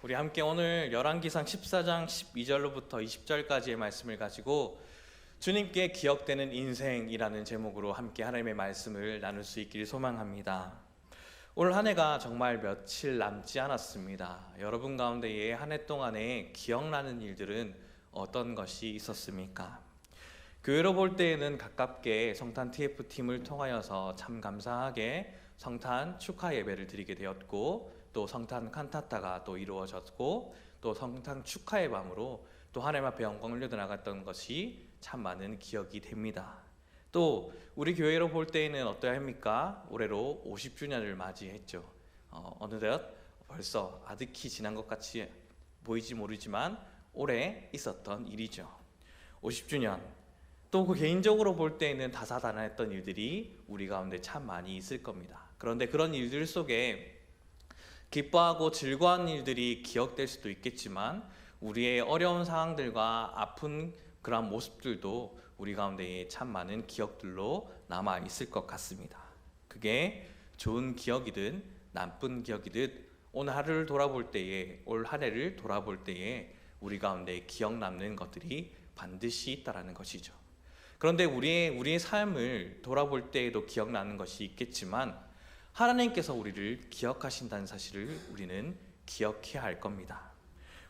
우리 함께 오늘 열왕기상 14장 12절로부터 20절까지의 말씀을 가지고 주님께 기억되는 인생이라는 제목으로 함께 하나님의 말씀을 나눌 수 있기를 소망합니다. 올 한 해가 정말 며칠 남지 않았습니다. 여러분 가운데에 한 해 동안에 기억나는 일들은 어떤 것이 있었습니까? 교회로 볼 때에는 가깝게 성탄 TF팀을 통하여서 참 감사하게 성탄 축하 예배를 드리게 되었고, 또 성탄 칸타타가 또 이루어졌고, 또 성탄 축하의 밤으로 또 하나님 앞에 영광을 올려나갔던 것이 참 많은 기억이 됩니다. 또 우리 교회로 볼 때에는 어떠합니까? 올해로 50주년을 맞이했죠. 어느덧 벌써 아득히 지난 것 같이 보이지 모르지만 올해 있었던 일이죠. 50주년. 또 그 개인적으로 볼 때에는 다사다난했던 일들이 우리 가운데 참 많이 있을 겁니다. 그런데 그런 일들 속에 기뻐하고 즐거운 일들이 기억될 수도 있겠지만, 우리의 어려운 상황들과 아픈 그런 모습들도 우리 가운데에 참 많은 기억들로 남아 있을 것 같습니다. 그게 좋은 기억이든 나쁜 기억이든 오늘 하루를 돌아볼 때에, 올 한 해를 돌아볼 때에 우리 가운데 기억 남는 것들이 반드시 있다라는 것이죠. 그런데 우리의 삶을 돌아볼 때에도 기억나는 것이 있겠지만, 하나님께서 우리를 기억하신다는 사실을 우리는 기억해야 할 겁니다.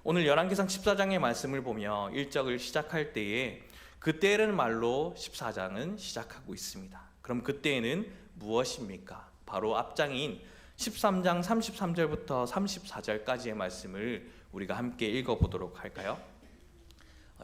오늘 열왕기상 14장의 말씀을 보며 1절을 시작할 때에 그때라는 말로 14장은 시작하고 있습니다. 그럼 그때에는 무엇입니까? 바로 앞장인 13장 33절부터 34절까지의 말씀을 우리가 함께 읽어보도록 할까요?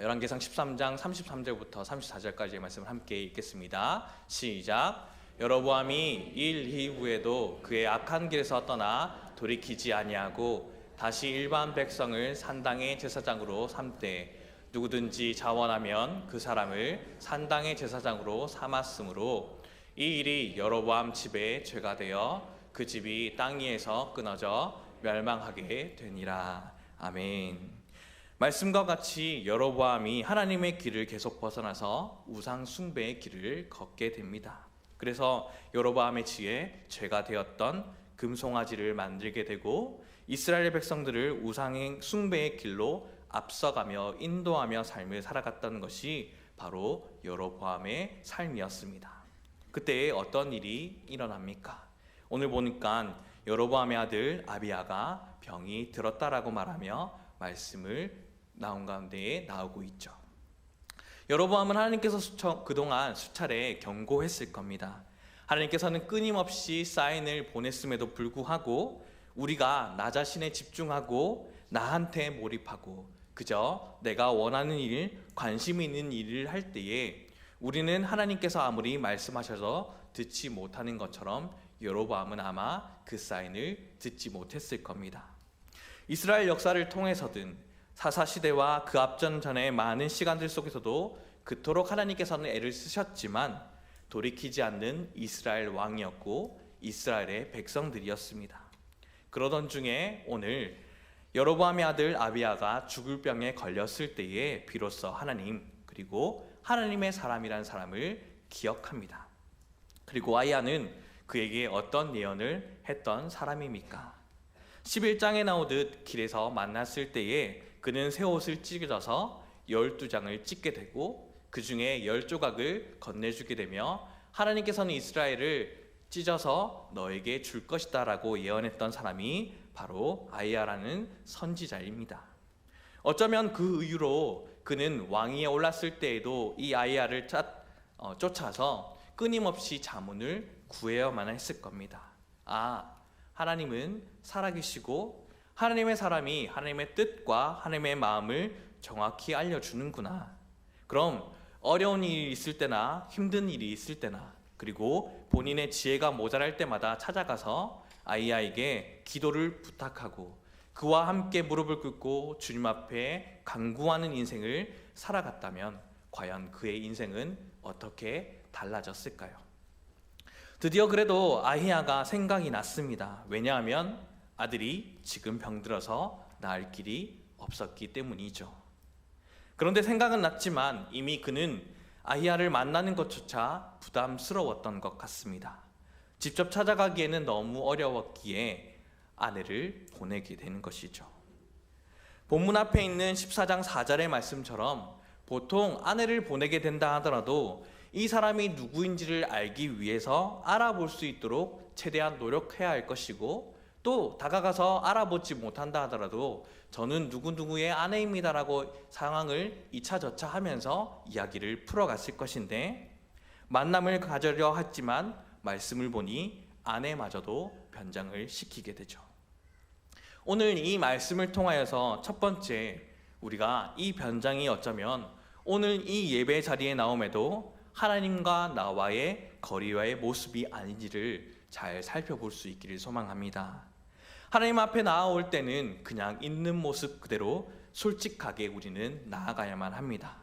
열왕기상 13장 33절부터 34절까지의 말씀을 함께 읽겠습니다. 시작. 여로보암이 일 이후에도 그의 악한 길에서 떠나 돌이키지 아니하고 다시 일반 백성을 산당의 제사장으로 삼되 누구든지 자원하면 그 사람을 산당의 제사장으로 삼았으므로 이 일이 여로보암 집의 죄가 되어 그 집이 땅 위에서 끊어져 멸망하게 되니라. 아멘. 말씀과 같이 여로보암이 하나님의 길을 계속 벗어나서 우상 숭배의 길을 걷게 됩니다. 그래서 여로보암의 지에 죄가 되었던 금송아지를 만들게 되고, 이스라엘 백성들을 우상 숭배의 길로 앞서가며 인도하며 삶을 살아갔던 것이 바로 여로보암의 삶이었습니다. 그때 어떤 일이 일어납니까? 오늘 보니까 여로보암의 아들 아비야가 병이 들었다라고 말하며 말씀을 나온 가운데에 나오고 있죠. 여로보암은 하나님께서 그동안 수차례 경고했을 겁니다. 하나님께서는 끊임없이 사인을 보냈음에도 불구하고 우리가 나 자신에 집중하고 나한테 몰입하고 그저 내가 원하는 일, 관심 있는 일을 할 때에 우리는 하나님께서 아무리 말씀하셔서 듣지 못하는 것처럼 여로보암은 아마 그 사인을 듣지 못했을 겁니다. 이스라엘 역사를 통해서든 사사시대와 그 앞전전의 많은 시간들 속에서도 그토록 하나님께서는 애를 쓰셨지만 돌이키지 않는 이스라엘 왕이었고 이스라엘의 백성들이었습니다. 그러던 중에 오늘 여로보암의 아들 아비야가 죽을 병에 걸렸을 때에 비로소 하나님, 그리고 하나님의 사람이란 사람을 기억합니다. 그리고 아비야는 그에게 어떤 예언을 했던 사람입니까? 11장에 나오듯 길에서 만났을 때에 그는 새 옷을 찢어서 12장을 찢게 되고 그 중에 10조각을 건네주게 되며 하나님께서는 이스라엘을 찢어서 너에게 줄 것이다 라고 예언했던 사람이 바로 아이야라는 선지자입니다. 어쩌면 그 이유로 그는 왕위에 올랐을 때에도 이 아이야를 쫓아서 끊임없이 자문을 구해야만 했을 겁니다. 하나님은 살아계시고 하나님의 사람이 하나님의 뜻과 하나님의 마음을 정확히 알려주는구나. 그럼 어려운 일이 있을 때나 힘든 일이 있을 때나, 그리고 본인의 지혜가 모자랄 때마다 찾아가서 아이야에게 기도를 부탁하고 그와 함께 무릎을 꿇고 주님 앞에 간구하는 인생을 살아갔다면 과연 그의 인생은 어떻게 달라졌을까요? 드디어 그래도 아히야가 생각이 났습니다. 왜냐하면 아들이 지금 병들어서 나을 길이 없었기 때문이죠. 그런데 생각은 났지만 이미 그는 아히야를 만나는 것조차 부담스러웠던 것 같습니다. 직접 찾아가기에는 너무 어려웠기에 아내를 보내게 되는 것이죠. 본문 앞에 있는 14장 4절의 말씀처럼 보통 아내를 보내게 된다 하더라도 이 사람이 누구인지를 알기 위해서 알아볼 수 있도록 최대한 노력해야 할 것이고, 또 다가가서 알아보지 못한다 하더라도 저는 누구누구의 아내입니다라고 상황을 이차저차 하면서 이야기를 풀어갔을 것인데, 만남을 가져려 했지만 말씀을 보니 아내마저도 변장을 시키게 되죠. 오늘 이 말씀을 통하여서 첫 번째, 우리가 이 변장이 어쩌면 오늘 이 예배 자리에 나옴에도 하나님과 나와의 거리와의 모습이 아닌지를 잘 살펴볼 수 있기를 소망합니다. 하나님 앞에 나아올 때는 그냥 있는 모습 그대로 솔직하게 우리는 나아가야만 합니다.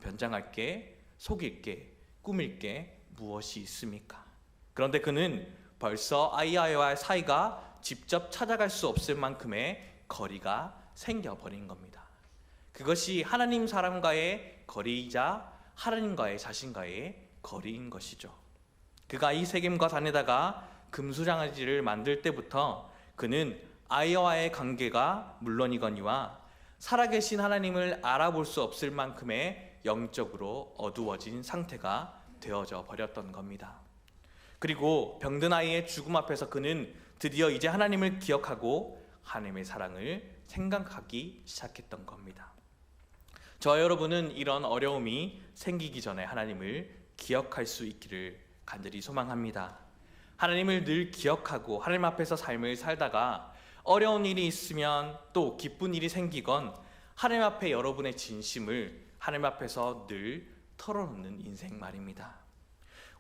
변장할 게, 속일 게, 꾸밀 게 무엇이 있습니까? 그런데 그는 벌써 아이와의 사이가 직접 찾아갈 수 없을 만큼의 거리가 생겨버린 겁니다. 그것이 하나님 사람과의 거리이자 하나님과의 자신과의 거리인 것이죠. 그가 이 세겜과 산에다가 금수장아지를 만들 때부터 그는 아이와의 관계가 물론이거니와 살아계신 하나님을 알아볼 수 없을 만큼의 영적으로 어두워진 상태가 되어져 버렸던 겁니다. 그리고 병든 아이의 죽음 앞에서 그는 드디어 이제 하나님을 기억하고 하나님의 사랑을 생각하기 시작했던 겁니다. 저와 여러분은 이런 어려움이 생기기 전에 하나님을 기억할 수 있기를 간절히 소망합니다. 하나님을 늘 기억하고 하나님 앞에서 삶을 살다가 어려운 일이 있으면, 또 기쁜 일이 생기건 하나님 앞에 여러분의 진심을 하나님 앞에서 늘 털어놓는 인생 말입니다.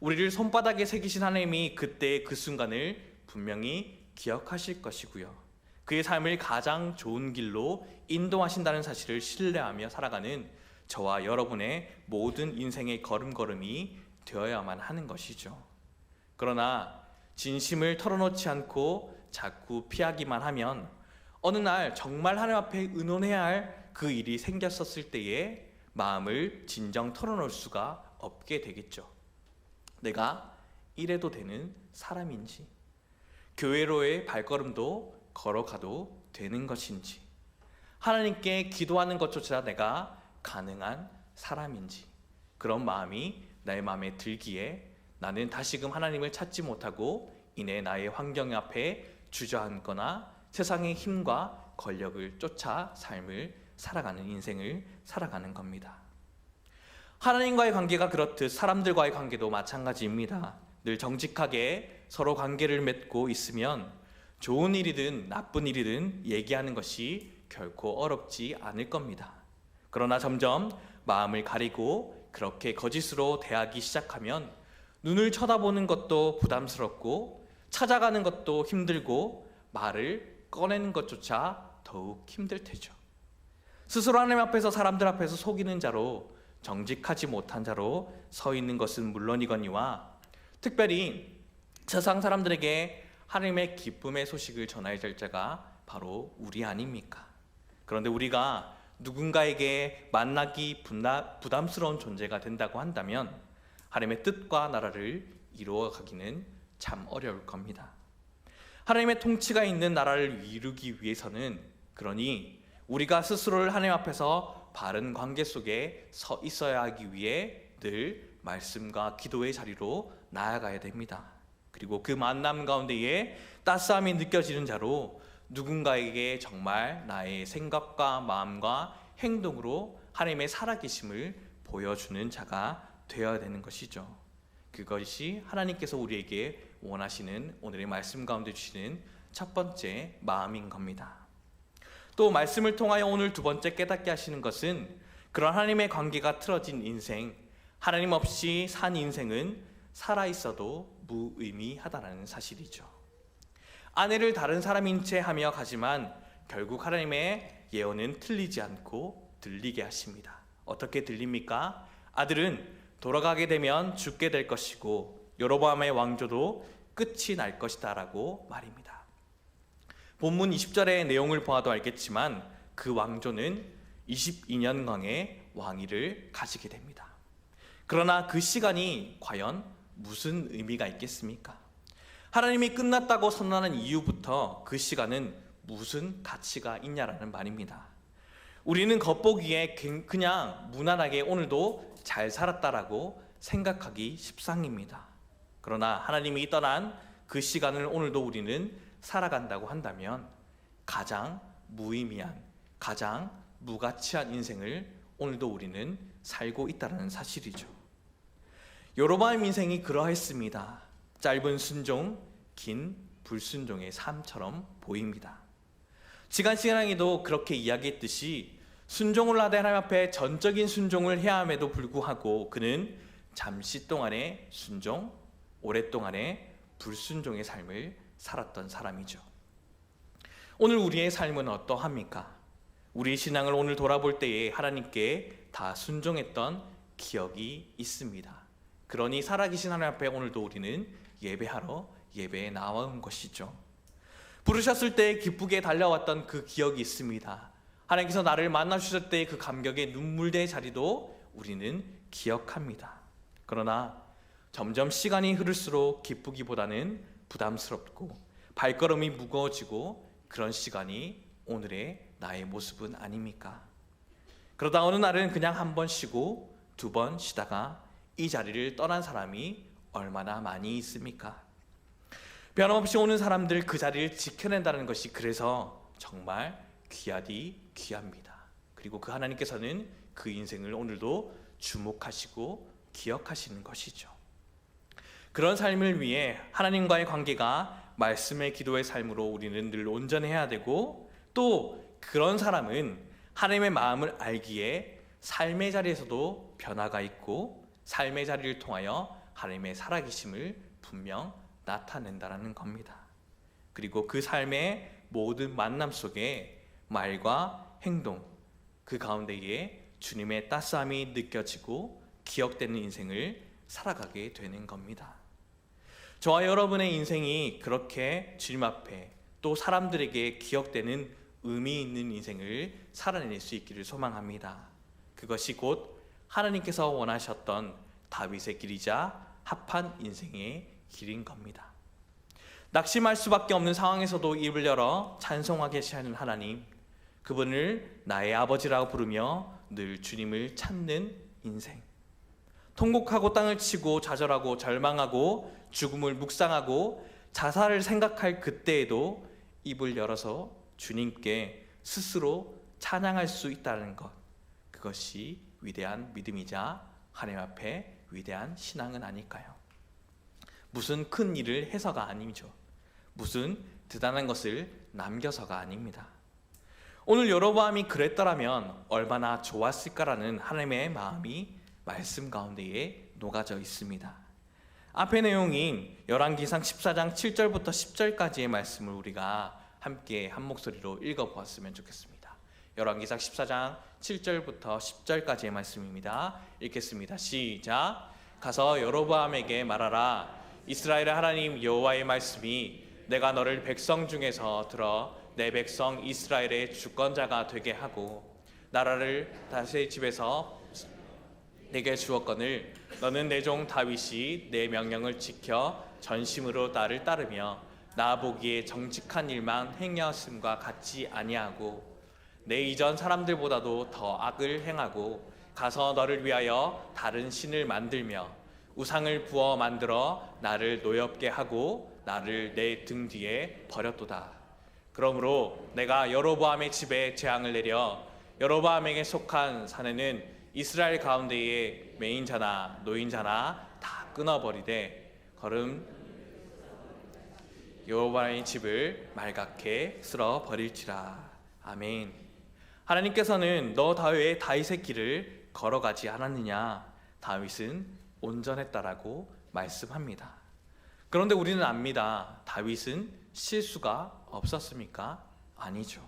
우리를 손바닥에 새기신 하나님이 그때의 그 순간을 분명히 기억하실 것이고요, 그의 삶을 가장 좋은 길로 인도하신다는 사실을 신뢰하며 살아가는 저와 여러분의 모든 인생의 걸음걸음이 되어야만 하는 것이죠. 그러나 진심을 털어놓지 않고 자꾸 피하기만 하면 어느 날 정말 하나님 앞에 의논해야 할 그 일이 생겼었을 때에 마음을 진정 털어놓을 수가 없게 되겠죠. 내가 이래도 되는 사람인지, 교회로의 발걸음도 걸어가도 되는 것인지, 하나님께 기도하는 것조차 내가 가능한 사람인지, 그런 마음이 나의 마음에 들기에 나는 다시금 하나님을 찾지 못하고 이내 나의 환경 앞에 주저앉거나 세상의 힘과 권력을 쫓아 삶을 살아가는 인생을 살아가는 겁니다. 하나님과의 관계가 그렇듯 사람들과의 관계도 마찬가지입니다. 늘 정직하게 서로 관계를 맺고 있으면 좋은 일이든 나쁜 일이든 얘기하는 것이 결코 어렵지 않을 겁니다. 그러나 점점 마음을 가리고 그렇게 거짓으로 대하기 시작하면 눈을 쳐다보는 것도 부담스럽고 찾아가는 것도 힘들고 말을 꺼내는 것조차 더욱 힘들 테죠. 스스로 하나님 앞에서 사람들 앞에서 속이는 자로, 정직하지 못한 자로 서 있는 것은 물론이거니와 특별히 세상 사람들에게 하나님의 기쁨의 소식을 전해야 될 자가 바로 우리 아닙니까? 그런데 우리가 누군가에게 만나기 부담스러운 존재가 된다고 한다면 하나님의 뜻과 나라를 이루어가기는 참 어려울 겁니다. 하나님의 통치가 있는 나라를 이루기 위해서는, 그러니 우리가 스스로를 하나님 앞에서 바른 관계 속에 서 있어야 하기 위해 늘 말씀과 기도의 자리로 나아가야 됩니다. 그리고 그 만남 가운데에 따스함이 느껴지는 자로 누군가에게 정말 나의 생각과 마음과 행동으로 하나님의 살아계심을 보여주는 자가 되어야 되는 것이죠. 그것이 하나님께서 우리에게 원하시는, 오늘의 말씀 가운데 주시는 첫 번째 마음인 겁니다. 또 말씀을 통하여 오늘 두 번째 깨닫게 하시는 것은, 그런 하나님의 관계가 틀어진 인생, 하나님 없이 산 인생은 살아있어도 무의미하다는 사실이죠. 아내를 다른 사람인 채 하며 가지만 결국 하나님의 예언은 틀리지 않고 들리게 하십니다. 어떻게 들립니까? 아들은 돌아가게 되면 죽게 될 것이고 여로보암의 왕조도 끝이 날 것이다 라고 말입니다. 본문 20절의 내용을 보아도 알겠지만 그 왕조는 22년간의 왕위를 가지게 됩니다. 그러나 그 시간이 과연 무슨 의미가 있겠습니까? 하나님이 끝났다고 선언하는 이유부터 그 시간은 무슨 가치가 있냐라는 말입니다. 우리는 겉보기에 그냥 무난하게 오늘도 잘 살았다라고 생각하기 십상입니다. 그러나 하나님이 떠난 그 시간을 오늘도 우리는 살아간다고 한다면 가장 무의미한, 가장 무가치한 인생을 오늘도 우리는 살고 있다는 사실이죠. 여로보암 인생이 그러했습니다. 짧은 순종, 긴 불순종의 삶처럼 보입니다. 지난 시간에도 그렇게 이야기했듯이 순종을 하되 하나님 앞에 전적인 순종을 해야 함에도 불구하고 그는 잠시 동안의 순종, 오랫동안의 불순종의 삶을 살았던 사람이죠. 오늘 우리의 삶은 어떠합니까? 우리의 신앙을 오늘 돌아볼 때에 하나님께 다 순종했던 기억이 있습니다. 그러니 살아계신 하나님 앞에 오늘도 우리는 예배하러 예배에 나온 것이죠. 부르셨을 때 기쁘게 달려왔던 그 기억이 있습니다. 하나님께서 나를 만나주셨을 때 그 감격의 눈물의 자리도 우리는 기억합니다. 그러나 점점 시간이 흐를수록 기쁘기보다는 부담스럽고 발걸음이 무거워지고 그런 시간이 오늘의 나의 모습은 아닙니까? 그러다 어느 날은 그냥 한 번 쉬고 두 번 쉬다가 이 자리를 떠난 사람이 얼마나 많이 있습니까? 변함없이 오는 사람들 그 자리를 지켜낸다는 것이 그래서 정말 귀하디 귀합니다. 그리고 그 하나님께서는 그 인생을 오늘도 주목하시고 기억하시는 것이죠. 그런 삶을 위해 하나님과의 관계가 말씀의 기도의 삶으로 우리는 늘 온전해야 되고 또 그런 사람은 하나님의 마음을 알기에 삶의 자리에서도 변화가 있고 삶의 자리를 통하여 하나님의 살아계심을 분명 나타낸다는 겁니다. 그리고 그 삶의 모든 만남 속에 말과 행동, 그 가운데에 주님의 따스함이 느껴지고 기억되는 인생을 살아가게 되는 겁니다. 저와 여러분의 인생이 그렇게 주님 앞에 또 사람들에게 기억되는 의미 있는 인생을 살아낼 수 있기를 소망합니다. 그것이 곧 하나님께서 원하셨던 다윗의 길이자 합한 인생의 길인 겁니다. 낙심할 수밖에 없는 상황에서도 입을 열어 찬송하게 하시는 하나님, 그분을 나의 아버지라고 부르며 늘 주님을 찾는 인생. 통곡하고 땅을 치고 좌절하고 절망하고 죽음을 묵상하고 자살을 생각할 그때에도 입을 열어서 주님께 스스로 찬양할 수 있다는 것, 그것이 위대한 믿음이자 하나님 앞에 위대한 신앙은 아닐까요? 무슨 큰 일을 해서가 아니죠. 무슨 대단한 것을 남겨서가 아닙니다. 오늘 여로보암이 그랬더라면 얼마나 좋았을까라는 하나님의 마음이 말씀 가운데에 녹아져 있습니다. 앞의 내용인 열왕기상 14장 7절부터 10절까지의 말씀을 우리가 함께 한 목소리로 읽어보았으면 좋겠습니다. 열왕기상 14장 7절부터 10절까지의 말씀입니다. 읽겠습니다. 시작. 가서 여로보암에게 말하라. 이스라엘의 하나님 여호와의 말씀이 내가 너를 백성 중에서 들어 내 백성 이스라엘의 주권자가 되게 하고 나라를 다윗의 집에서 내게 주었거늘 너는 내 종 다윗이 내 명령을 지켜 전심으로 나를 따르며 나 보기에 정직한 일만 행하였음과 같지 아니하고 내 이전 사람들보다도 더 악을 행하고 가서 너를 위하여 다른 신을 만들며 우상을 부어 만들어 나를 노엽게 하고 나를 내 등 뒤에 버렸도다. 그러므로 내가 여로보암의 집에 재앙을 내려 여로보암에게 속한 사내는 이스라엘 가운데에 매인자나 노인자나 다 끊어버리되 걸음 여호와의 집을 말갛게 쓸어 버릴지라. 아멘. 하나님께서는 너 왜 다윗의 길을 걸어가지 않았느냐? 다윗은 온전했다라고 말씀합니다. 그런데 우리는 압니다. 다윗은 실수가 없었습니까? 아니죠.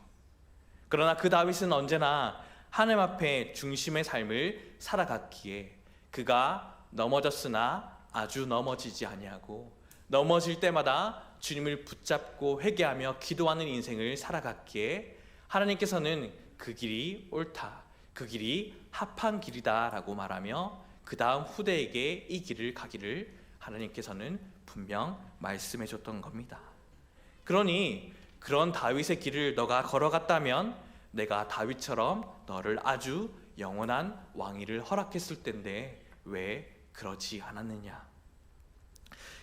그러나 그 다윗은 언제나 하나님 앞에 중심의 삶을 살아갔기에 그가 넘어졌으나 아주 넘어지지 아니하고 넘어질 때마다 주님을 붙잡고 회개하며 기도하는 인생을 살아갔기에 하나님께서는 그 길이 옳다, 그 길이 합한 길이다 라고 말하며 그 다음 후대에게 이 길을 가기를 하나님께서는 분명 말씀해 줬던 겁니다. 그러니 그런 다윗의 길을 너가 걸어갔다면 내가 다윗처럼 너를 아주 영원한 왕위를 허락했을 텐데 왜 그러지 않았느냐.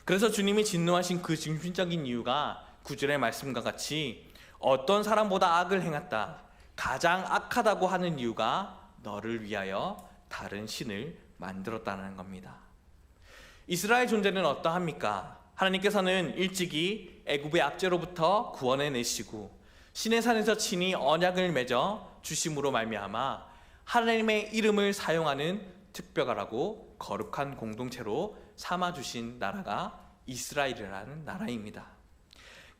그래서 주님이 진노하신 그 중심적인 이유가 9절의 말씀과 같이 어떤 사람보다 악을 행했다, 가장 악하다고 하는 이유가 너를 위하여 다른 신을 만들었다는 겁니다. 이스라엘 존재는 어떠합니까? 하나님께서는 일찍이 애굽의 압제로부터 구원해 내시고 신의 산에서 친히 언약을 맺어 주심으로 말미암아 하나님의 이름을 사용하는 특별하고 거룩한 공동체로 삼아주신 나라가 이스라엘이라는 나라입니다.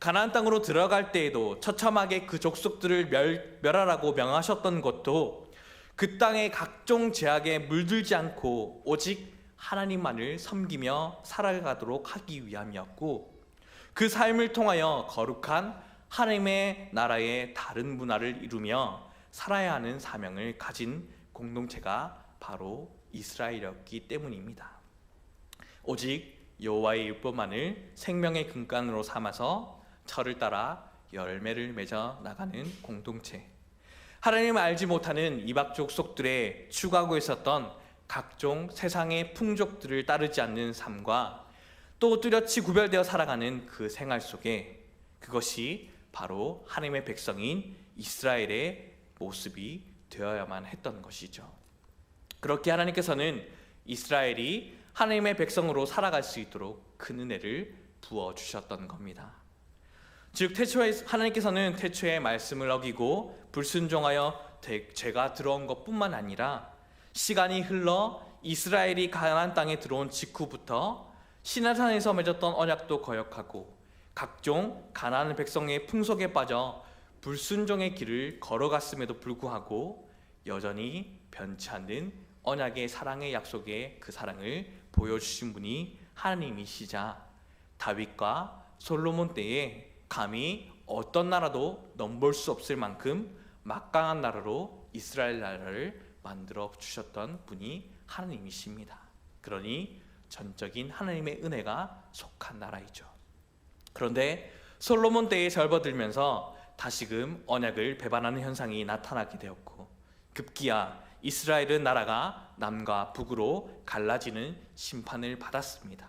가나안 땅으로 들어갈 때에도 처참하게 그 족속들을 멸하라고 명하셨던 것도 그 땅의 각종 제약에 물들지 않고 오직 하나님만을 섬기며 살아가도록 하기 위함이었고, 그 삶을 통하여 거룩한 하나님의 나라의 다른 문화를 이루며 살아야 하는 사명을 가진 공동체가 바로 이스라엘이었기 때문입니다. 오직 여호와의 율법만을 생명의 근간으로 삼아서 철을 따라 열매를 맺어 나가는 공동체, 하나님을 알지 못하는 이방 족속들의 추구하고 있었던 각종 세상의 풍족들을 따르지 않는 삶과 또 뚜렷이 구별되어 살아가는 그 생활 속에 그것이 바로 하나님의 백성인 이스라엘의 모습이 되어야만 했던 것이죠. 그렇게 하나님께서는 이스라엘이 하나님의 백성으로 살아갈 수 있도록 큰 은혜를 부어주셨던 겁니다. 즉 하나님께서는 태초에 말씀을 어기고 불순종하여 죄가 들어온 것뿐만 아니라 시간이 흘러 이스라엘이 가나안 땅에 들어온 직후부터 시내산에서 맺었던 언약도 거역하고 각종 가나안 백성의 풍속에 빠져 불순종의 길을 걸어갔음에도 불구하고 여전히 변치 않는 언약의 사랑의 약속의 그 사랑을 보여주신 분이 하나님이시자 다윗과 솔로몬 때에 감히 어떤 나라도 넘볼 수 없을 만큼 막강한 나라로 이스라엘 나라를 만들어 주셨던 분이 하나님이십니다. 그러니 전적인 하나님의 은혜가 속한 나라이죠. 그런데 솔로몬 때에 절버들면서 다시금 언약을 배반하는 현상이 나타나게 되었고 급기야 이스라엘은 나라가 남과 북으로 갈라지는 심판을 받았습니다.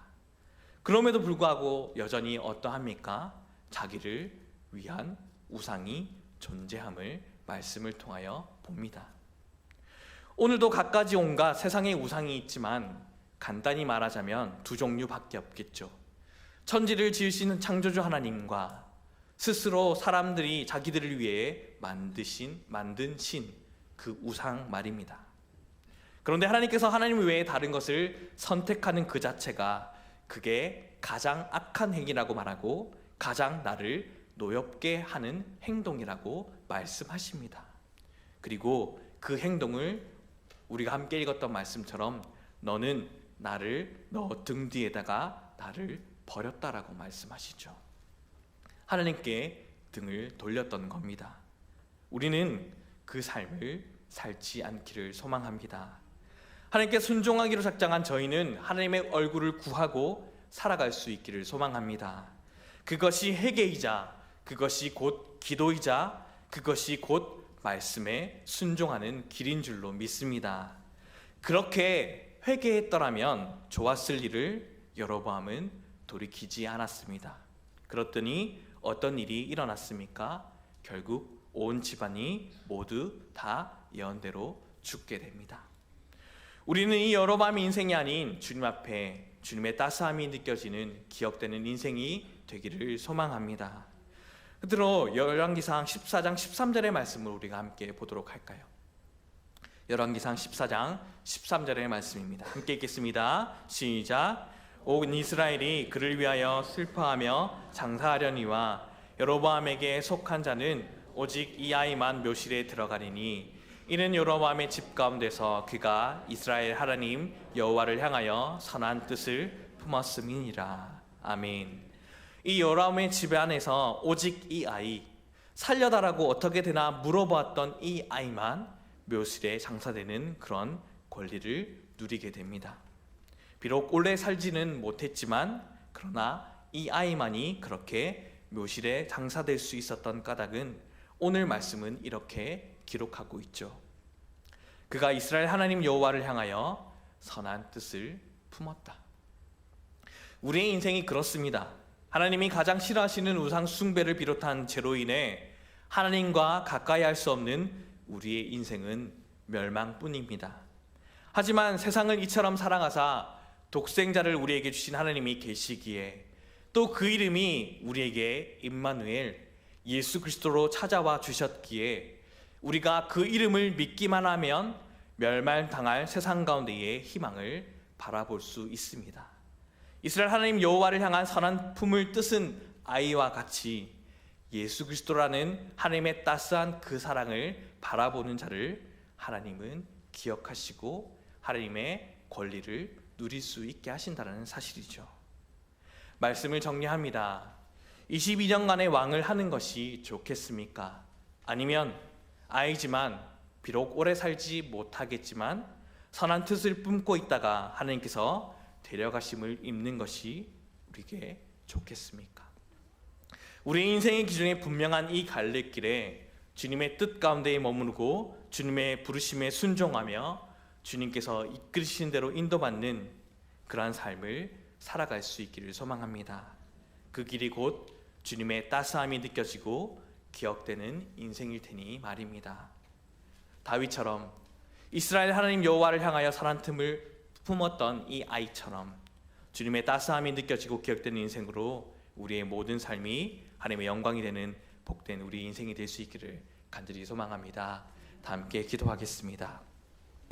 그럼에도 불구하고 여전히 어떠합니까? 자기를 위한 우상이 존재함을 말씀을 통하여 봅니다. 오늘도 갖가지 온갖 세상의 우상이 있지만 간단히 말하자면 두 종류밖에 없겠죠. 천지를 지으시는 창조주 하나님과 스스로 사람들이 자기들을 위해 만든 신, 그 우상 말입니다. 그런데 하나님께서 하나님 외에 다른 것을 선택하는 그 자체가 그게 가장 악한 행위라고 말하고 가장 나를 노엽게 하는 행동이라고 말씀하십니다. 그리고 그 행동을 우리가 함께 읽었던 말씀처럼 너는 너 등 뒤에다가 나를 버렸다라고 말씀하시죠. 하나님께 등을 돌렸던 겁니다. 우리는 그 삶을 살지 않기를 소망합니다. 하나님께 순종하기로 작정한 저희는 하나님의 얼굴을 구하고 살아갈 수 있기를 소망합니다. 그것이 회개이자 그것이 곧 기도이자 그것이 곧 말씀에 순종하는 길인 줄로 믿습니다. 그렇게 회개했더라면 좋았을 일을 여로보암은 돌이키지 않았습니다. 그랬더니 어떤 일이 일어났습니까? 결국 온 집안이 모두 다 예언대로 죽게 됩니다. 우리는 이 여로보암의 인생이 아닌 주님 앞에 주님의 따스함이 느껴지는 기억되는 인생이 되기를 소망합니다. 그대로 열왕기상 14장 13절의 말씀을 우리가 함께 보도록 할까요? 열왕기상 14장 13절의 말씀입니다. 함께 읽겠습니다. 시작. 온 이스라엘이 그를 위하여 슬퍼하며 장사하려니와 여로보암에게 속한 자는 오직 이 아이만 묘실에 들어가리니 이는 여로보암의 집 가운데서 그가 이스라엘 하나님 여호와를 향하여 선한 뜻을 품었음이니라. 아멘. 이 여로보암의 집 안에서 오직 이 아이, 살려달라고 어떻게 되나 물어보았던 이 아이만 묘실에 장사되는 그런 권리를 누리게 됩니다. 비록 오래 살지는 못했지만 그러나 이 아이만이 그렇게 묘실에 장사될 수 있었던 까닭은 오늘 말씀은 이렇게 기록하고 있죠. 그가 이스라엘 하나님 여호와를 향하여 선한 뜻을 품었다. 우리의 인생이 그렇습니다. 하나님이 가장 싫어하시는 우상 숭배를 비롯한 죄로 인해 하나님과 가까이 할 수 없는 우리의 인생은 멸망뿐입니다. 하지만 세상을 이처럼 사랑하사 독생자를 우리에게 주신 하나님이 계시기에, 또 그 이름이 우리에게 임마누엘 예수 그리스도로 찾아와 주셨기에, 우리가 그 이름을 믿기만 하면 멸망당할 세상 가운데의 희망을 바라볼 수 있습니다. 이스라엘 하나님 여호와를 향한 선한 품을 뜻은 아이와 같이 예수 그리스도라는 하나님의 따스한 그 사랑을 바라보는 자를 하나님은 기억하시고 하나님의 권리를 누릴 수 있게 하신다는 사실이죠. 말씀을 정리합니다. 22년간의 왕을 하는 것이 좋겠습니까? 아니면 아이지만 비록 오래 살지 못하겠지만 선한 뜻을 품고 있다가 하나님께서 데려가심을 입는 것이 우리에게 좋겠습니까? 우리의 인생의 기준에 분명한 이 갈래길에 주님의 뜻 가운데에 머무르고 주님의 부르심에 순종하며 주님께서 이끌으신 대로 인도받는 그러한 삶을 살아갈 수 있기를 소망합니다. 그 길이 곧 주님의 따스함이 느껴지고 기억되는 인생일 테니 말입니다. 다윗처럼 이스라엘 하나님 여호와를 향하여 선한 틈을 품었던 이 아이처럼 주님의 따스함이 느껴지고 기억되는 인생으로 우리의 모든 삶이 하나님의 영광이 되는 복된 우리 인생이 될 수 있기를 간절히 소망합니다. 다 함께 기도하겠습니다.